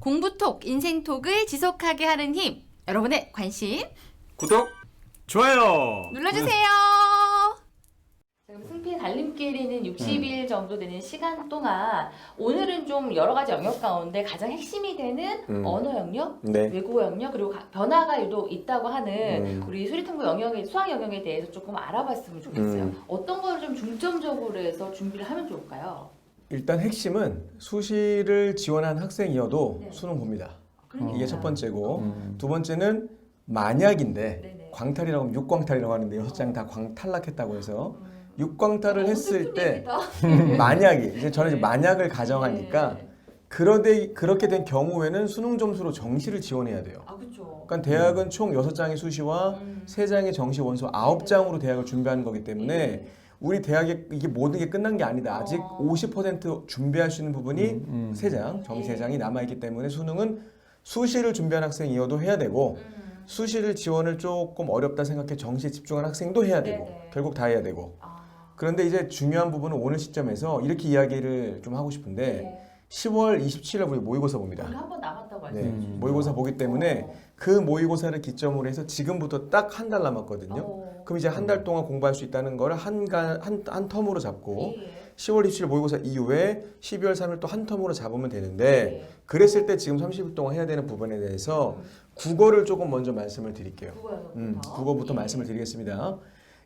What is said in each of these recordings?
공부톡, 인생톡을 지속하게 하는 힘. 여러분의 관심 구독, 좋아요 눌러주세요. 그럼 승필 달림길이는 60일 정도 되는 시간 동안 오늘은 좀 여러 가지 영역 가운데 가장 핵심이 되는 언어 영역, 네. 외국어 영역, 그리고 변화가 유독 있다고 하는 우리 수리탐구 영역의 수학 영역에 대해서 조금 알아봤으면 좋겠어요. 어떤 걸 좀 중점적으로 해서 준비를 하면 좋을까요? 일단 핵심은 수시를 지원한 학생이어도 네. 수능 봅니다. 그러니까. 이게 첫 번째고 두 번째는 만약인데 네네. 광탈이라고 하면 6광탈이라고 하는데 6장 다 탈락했다고 해서 6광탈을 했을 때 만약에 이제 저는 이제 만약을 가정하니까 네. 그렇게 된 경우에는 수능 점수로 정시를 지원해야 돼요. 아, 그렇죠. 그러니까 대학은 총 6장의 수시와 3장의 정시 원서 9장으로 대학을 준비하는 거기 때문에 우리 대학에 이게 모든 게 끝난 게 아니다. 아직 50% 준비할 수 있는 부분이 3장, 정시 3장이 남아있기 때문에 수능은 수시를 준비한 학생이어도 해야 되고 수시를 지원을 조금 어렵다 생각해 정시에 집중한 학생도 해야 되고 네네. 결국 다 해야 되고 아, 그런데 이제 중요한 부분은 오늘 시점에서 이렇게 이야기를 좀 하고 싶은데 10월 27일 우리 모의고사 봅니다. 우리 한 번 남았다고 네, 말씀해 주셨죠. 모의고사 보기 때문에 그 모의고사를 기점으로 해서 지금부터 딱 한 달 남았거든요. 그럼 이제 한 달 동안 공부할 수 있다는 거를 한 텀으로 잡고 10월 27일 모의고사 이후에 12월 3일 또 한 텀으로 잡으면 되는데 그랬을 때 지금 30일 동안 해야 되는 부분에 대해서 국어를 조금 먼저 말씀을 드릴게요. 국어부터 말씀을 드리겠습니다.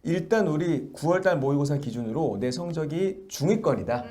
일단 우리 9월달 모의고사 기준으로 내 성적이 중위권이다.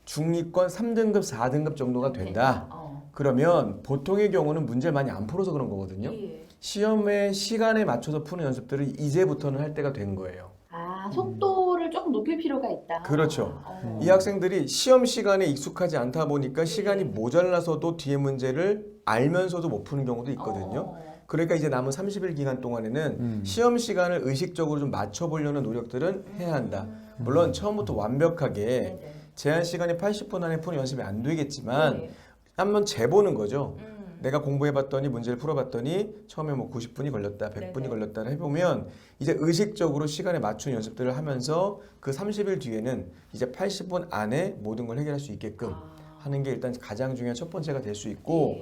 중위권 3등급, 4등급 정도가 된다. 그러면 보통의 경우는 문제를 많이 안 풀어서 그런 거거든요. 시험의 시간에 맞춰서 푸는 연습들을 이제부터는 할 때가 된 거예요. 아, 속도를 조금 높일 필요가 있다. 그렇죠. 이 학생들이 시험 시간에 익숙하지 않다 보니까 시간이 모자라서도 뒤에 문제를 알면서도 못 푸는 경우도 있거든요. 그러니까 이제 남은 30일 기간 동안에는 시험 시간을 의식적으로 좀 맞춰보려는 노력들은 해야 한다. 물론 처음부터 완벽하게 제한 시간이 80분 안에 푸는 연습이 안 되겠지만 한번 재보는 거죠. 내가 공부해봤더니 문제를 풀어봤더니 처음에 뭐 90분이 걸렸다, 100분이 걸렸다를 해보면 이제 의식적으로 시간에 맞춘 연습들을 하면서 그 30일 뒤에는 이제 80분 안에 모든 걸 해결할 수 있게끔 하는 게 일단 가장 중요한 첫 번째가 될 수 있고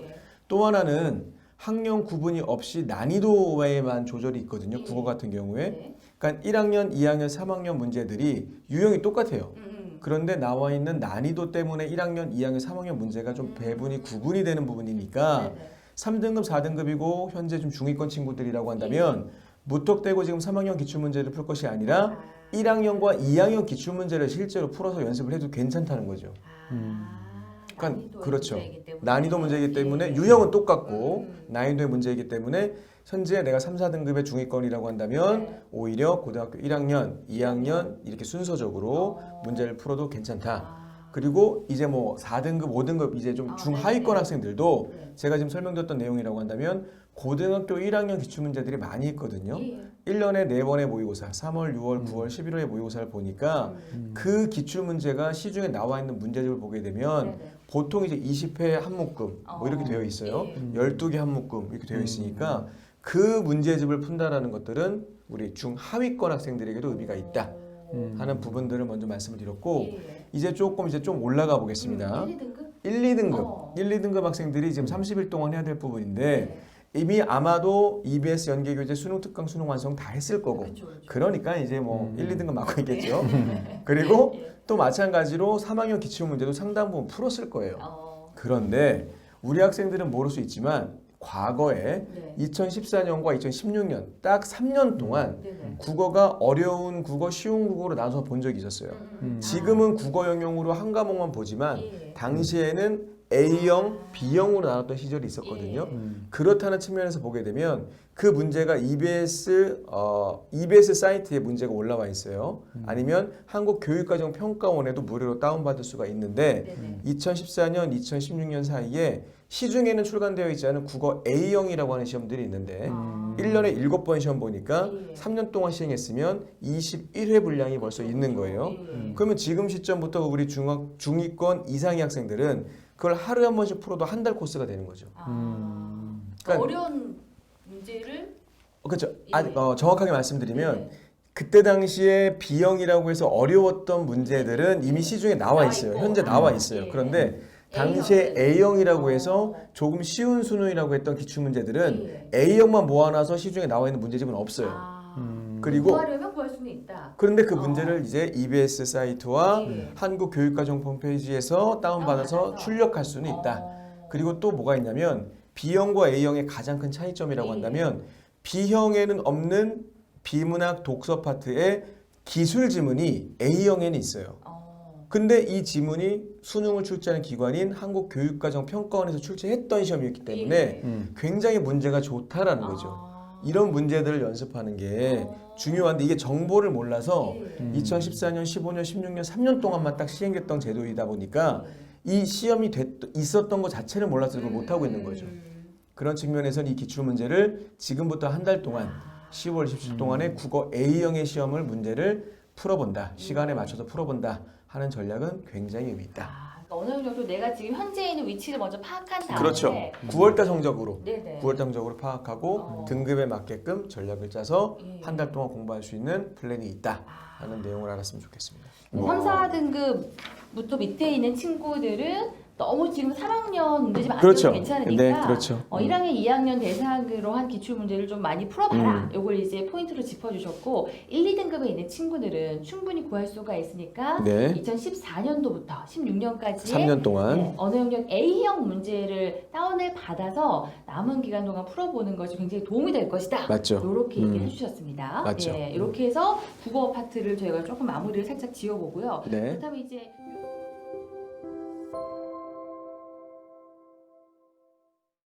또 하나는 학년 구분이 없이 난이도에만 조절이 있거든요. 국어 같은 경우에. 그러니까 1학년, 2학년, 3학년 문제들이 유형이 똑같아요. 그런데 나와 있는 난이도 때문에 1학년, 2학년, 3학년 문제가 좀 배분이 구분이 되는 부분이니까 3등급, 4등급이고 현재 좀 중위권 친구들이라고 한다면 무턱대고 지금 3학년 기출문제를 풀 것이 아니라 1학년과 2학년 기출문제를 실제로 풀어서 연습을 해도 괜찮다는 거죠. 그러니까 그렇죠. 난이도 문제이기 때문에 유형은 똑같고 난이도의 문제이기 때문에 현재 내가 3, 4등급의 중위권이라고 한다면 오히려 고등학교 1학년, 2학년 이렇게 순서적으로 문제를 풀어도 괜찮다. 그리고 이제 뭐 4등급, 5등급 이제 좀 중하위권 학생들도 제가 지금 설명드렸던 내용이라고 한다면 고등학교 1학년 기출문제들이 많이 있거든요. 1년에 4번의 모의고사, 3월, 6월, 9월, 11월의 모의고사를 보니까 그 기출문제가 시중에 나와 있는 문제집을 보게 되면 보통 이제 20회 한 묶음 뭐 이렇게 되어 있어요. 12개 한 묶음 이렇게 되어 있으니까 그 문제집을 푼다라는 것들은 우리 중하위권 학생들에게도 의미가 있다 하는 부분들을 먼저 말씀을 드렸고 이제 좀 올라가 보겠습니다. 1, 2등급 1, 2등급 학생들이 지금 30일 동안 해야 될 부분인데 이미 아마도 EBS 연계교재 수능 특강 수능 완성 다 했을 거고 그러니까 이제 뭐 1, 2등급 맞고 있겠죠. 그리고 또 마찬가지로 3학년 기출문제도 상당 부분 풀었을 거예요. 그런데 우리 학생들은 모를 수 있지만 과거에 2014년과 2016년 딱 3년 동안 국어가 어려운 국어, 쉬운 국어로 나눠서 본 적이 있었어요. 지금은 국어 영역으로 한 과목만 보지만 당시에는 A형, B형으로 나눴던 시절이 있었거든요. 그렇다는 측면에서 보게 되면 그 문제가 EBS 사이트에 문제가 올라와 있어요. 아니면 한국교육과정평가원에도 무료로 다운받을 수가 있는데 2014년, 2016년 사이에 시중에는 출간되어 있지 않은 국어 A형이라고 하는 시험들이 있는데 1년에 7번 시험 보니까 3년 동안 시행했으면 21회 분량이 벌써 있는 거예요. 그러면 지금 시점부터 우리 중위권 이상의 학생들은 그걸 하루에 한 번씩 풀어도 한 달 코스가 되는 거죠. 그러니까 어려운 문제를 그렇죠. 정확하게 말씀드리면 그때 당시에 B형이라고 해서 어려웠던 문제들은 이미 시중에 나와 있어요. 현재 나와 있어요. 그런데 당시에 A형. A형이라고 해서 조금 쉬운 수능이라고 했던 기출문제들은 예. A형만 모아놔서 시중에 나와 있는 문제집은 없어요. 그리고 구하려면 구할 수는 있다. 그런데 그 문제를 이제 EBS 사이트와 예. 한국교육과정 홈페이지에서 다운받아서 다운받아서. 출력할 수는 있다. 그리고 또 뭐가 있냐면 B형과 A형의 가장 큰 차이점이라고 예. 한다면 B형에는 없는 비문학 독서 파트의 기술 지문이 A형에는 있어요. 근데 이 지문이 수능을 출제하는 기관인 한국교육과정평가원에서 출제했던 시험이었기 때문에 예. 굉장히 문제가 좋다라는 거죠. 이런 문제들을 연습하는 게 중요한데 이게 정보를 몰라서 예. 2014년, 15년, 16년, 3년 동안만 딱 시행됐던 제도이다 보니까 이 시험이 있었던 것 자체를 몰라서 그걸 못하고 있는 거죠. 그런 측면에서는 이 기출문제를 지금부터 한 달 동안 10월 27일 동안에 국어 A형의 시험을 문제를 풀어본다. 시간에 맞춰서 풀어본다 하는 전략은 굉장히 의미 있다. 어느 정도 내가 지금 현재 있는 위치를 먼저 파악한 다음에 그렇죠. 9월달 성적으로 네네. 9월달 성적으로 파악하고 등급에 맞게끔 전략을 짜서 예. 한 달 동안 공부할 수 있는 플랜이 있다 하는 내용을 알았으면 좋겠습니다. 3, 4등급부터 밑에 있는 친구들은 너무 지금 3학년 문제집 안 그렇죠. 돼도 괜찮으니까 네, 그렇죠. 1학년, 2학년 대상으로 한 기출문제를 좀 많이 풀어봐라. 요걸 이제 포인트로 짚어주셨고 1, 2등급에 있는 친구들은 충분히 구할 수가 있으니까 네. 2014년도부터 16년까지 3년 동안 언어 영역 A형 문제를 다운을 받아서 남은 기간 동안 풀어보는 것이 굉장히 도움이 될 것이다. 맞죠. 이렇게 얘기를 해주셨습니다. 맞죠. 예, 이렇게 해서 국어 파트를 저희가 조금 마무리를 살짝 지어보고요. 네. 그렇다면 이제